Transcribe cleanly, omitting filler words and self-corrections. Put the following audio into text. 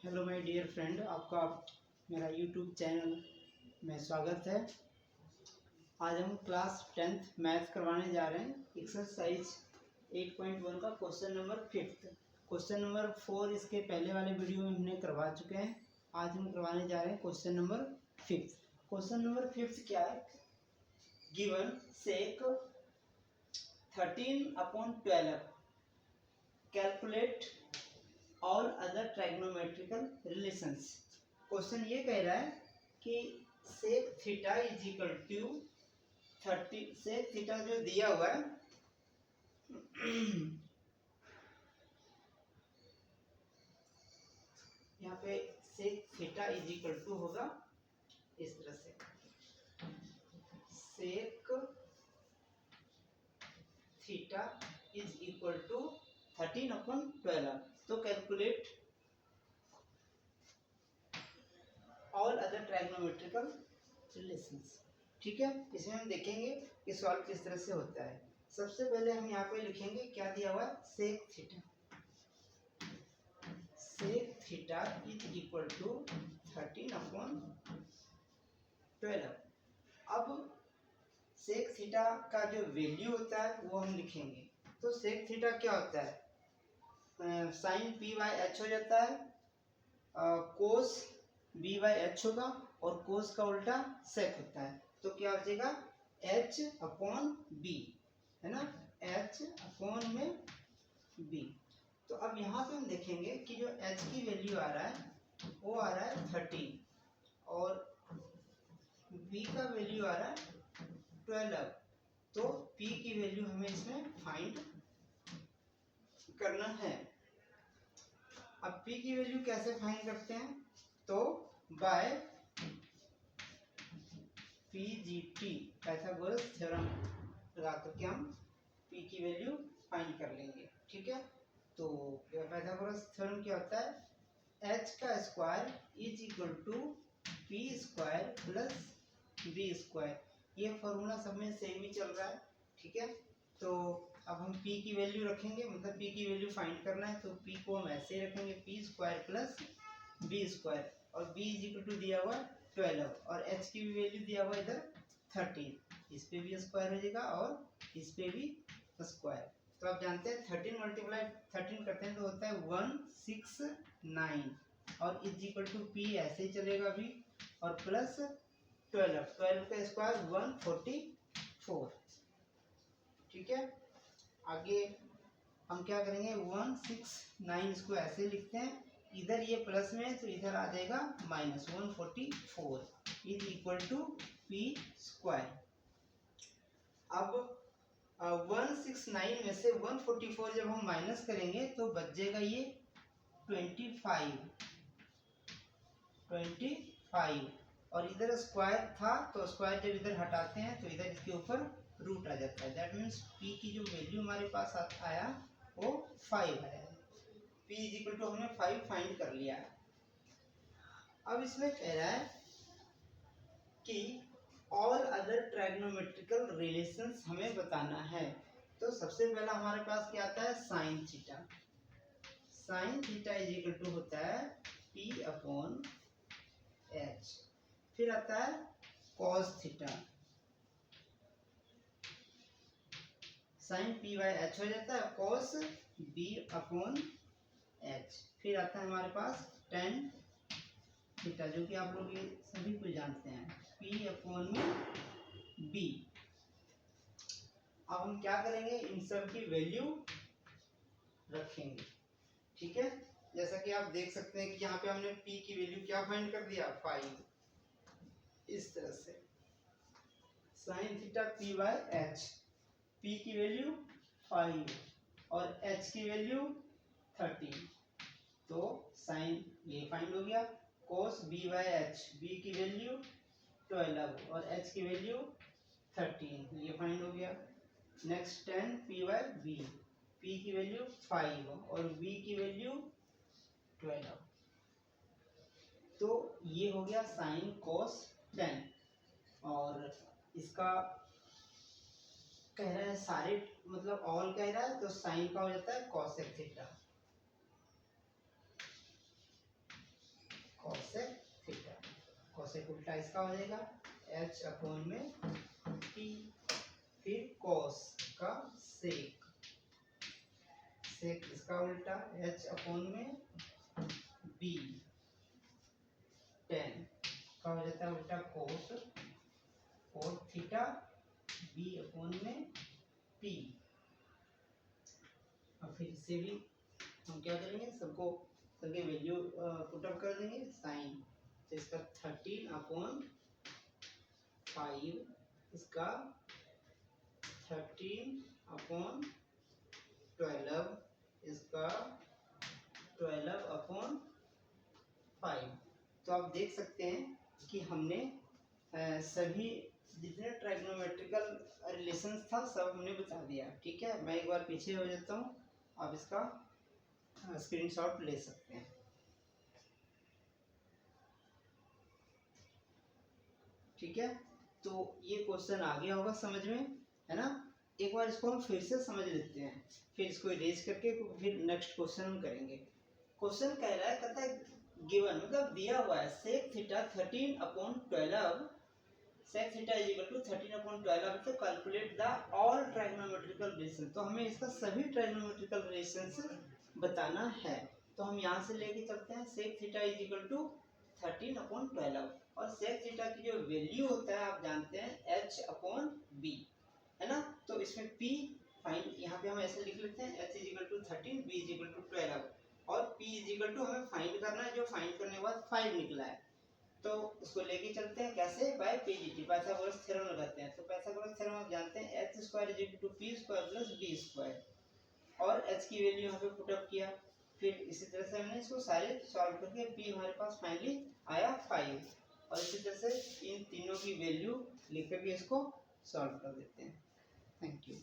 Hello my dear friend, आपका मेरा YouTube channel में स्वागत है। आज हम क्लास 10th मैथ करवाने जा रहे हैं। एक्सरसाइज 8.1 का क्वेश्चन नंबर 5। क्वेश्चन नंबर 4 इसके पहले वाले वीडियो में हमने करवा चुके हैं। आज हम करवाने जा रहे हैं क्वेश्चन नंबर 5। क्वेश्चन नंबर 5 क्या है? गिवन सेक 13/12 कैलकुलेट और अदर ट्राइग्नोमेट्रिकल रिलेशंस। क्वेश्चन ये कह रहा है कि sec theta is equal to 30। Sec theta जो दिया हुआ है यहाँ पे sec theta is equal to होगा इस तरह से, sec theta is equal to 13/12। तो calculate all other trigonometrical relations. ठीक है, इसमें हम देखेंगे कि सॉल्व किस तरह से होता है। सबसे पहले हम यहाँ पे लिखेंगे क्या दिया हुआ है, sec theta. Sec theta is equal to 13/12। अब सेक थीटा का जो वैल्यू होता है वो हम लिखेंगे। तो सेक थीटा क्या होता है, साइन पी बाई एच हो जाता है, कोस बी बाई एच होगा और कोस का उल्टा सेक होता है। तो क्या हो जाएगा, एच अपॉन बी, है ना, एच अपॉन में बी। तो अब यहाँ पे हम देखेंगे कि जो एच की वैल्यू आ रहा है वो आ रहा है 13 और बी का वैल्यू आ रहा है 12। तो पी की वैल्यू हमें इसमें फाइंड करना है। अब P की वैल्यू कैसे फाइंड करते हैं, तो बाय PGT पाइथागोरस थ्योरम लगा करके हम P की वैल्यू फाइंड कर लेंगे। ठीक है, तो पाइथागोरस थ्योरम क्या होता है, h का square is equal to P square plus B square. ये फॉर्मूला सब में सेम ही चल रहा है। ठीक है, तो अब हम p की वैल्यू रखेंगे, मतलब p की वैल्यू फाइंड करना है। तो p को हम ऐसे ही रखेंगे, P square plus B square, और b इज इक्वल टू दिया हुआ 12 और h की भी वैल्यू दिया हुआ इधर 13। इस पे भी स्क्वायर हो जाएगा और इस पे भी स्क्वायर। तो आप जानते हैं 13 मल्टीप्लाई 13 करते हैं तो होता है 169 और इज इक्वल टू p ऐसे ही चलेगा भी, और प्लस 12 का स्क्वायर 144। ठीक है, आगे हम क्या करेंगे, 169 इसको ऐसे लिखते हैं, इधर ये प्लस में तो इधर आ जाएगा minus 144 is equal to P square. अब 169 में से 144 जब हम माइनस करेंगे तो बच जाएगा ये 25 और इधर स्क्वायर था तो स्क्वायर जब इधर हटाते हैं तो इधर इसके ऊपर रूट आ जाता है। दैट मीन्स p की जो वैल्यू हमारे पास आया वो 5 आया। p इज इक्वल टू हमने 5 फाइंड कर लिया। अब इसमें कह रहा है कि ऑल अदर ट्राइग्नोमेट्रिकल रिलेशंस हमें बताना है। तो सबसे पहला हमारे पास क्या आता है, sine theta. Sine theta is equal to होता है p अपॉन h। फिर आता है cos theta, sine P by H हो जाता है, कॉस बी अपॉन एच। फिर आता है हमारे पास टेन थीटा, जो कि आप लोग ये सभी कुछ जानते हैं, पी अपॉन में बी। अब हम क्या करेंगे, इन सब की वैल्यू रखेंगे। ठीक है, जैसा कि आप देख सकते हैं कि यहाँ पे हमने p की वैल्यू क्या फाइंड कर दिया, 5। इस तरह से sine theta p by H, p की वैल्यू 5 और h की वैल्यू 13। तो साइन ये फाइंड हो गया, cos b by H, b की वैल्यू 12 और h की वैल्यू 13, ये फाइंड हो गया। Next 10 p by b, p की वैल्यू 5 और b की वैल्यू 12। तो ये हो गया साइन cos 10 और इसका कह रहा है सारे, मतलब ऑल कह रहा है तो साइन का हो जाता है cosec theta. Cosec theta. Cosec उल्टा इसका हो जाएगा h अपॉन में p, फिर cos का सेक, सेक इसका उल्टा h अपॉन में b, tan का हो जाता है उल्टा कोस, कोस थीटा b अपॉन में p। और फिर इसे भी हम क्या करेंगे, सबको सबके वैल्यू पुट अप कर देंगे साइन, तो इसका 13 अपॉन 5, इसका 13 अपॉन 12, इसका 12 अपॉन 5। तो आप देख सकते हैं कि हमने सभी जितने ट्राइग्नोमेट्रिकल रिलेशंस था सब हमने बता दिया। ठीक है, मैं एक बार पीछे हो जाता हूँ, आप इसका स्क्रीनशॉट ले सकते हैं। ठीक है, तो ये क्वेश्चन आ गया होगा समझ में, है ना। एक बार इसको हम फिर से समझ लेते हैं, फिर इसको इरेज करके फिर नेक्स्ट क्वेश्चन हम करेंगे। क्वेश्चन कह रहा है, कहता है गिवन मतलब दिया हुआ है sec theta 13 upon 12, sec theta is equal to 13 upon 12, तो calculate the all trigonometrical relation. तो हमें इसका सभी ट्राइगोनोमेट्रिकल रिलेशंस बताना है। तो हम यहाँ से लेके चलते हैं sec theta is equal to 13 upon 12, और सेक थीटा की जो वैल्यू होता है आप जानते हैं h अपॉन b, है ना। तो इसमें p फाइंड, यहाँ पे हम ऐसे लिख लेते हैं h is equal to 13, b is equal to 12, और p इज इक्वल टू हमें फाइंड करना है, जो फाइंड करने के बाद 5 निकला है। तो इसको लेके चलते हैं कैसे, बाय पीजीटी, पाइथागोरस थ्योरम लगाते हैं। तो पाइथागोरस थ्योरम आप जानते हैं h square is equal to p square plus b square, और h की वैल्यू यहाँ पे पुट अप किया। फिर इसी तरह से हमने इसको सारे सॉल्व करके p हमारे पास फाइनली आया 5, और इसी तरह से इन तीनों की वैल्यू लिख करके इसको सॉल्व कर देते हैं। Thank you.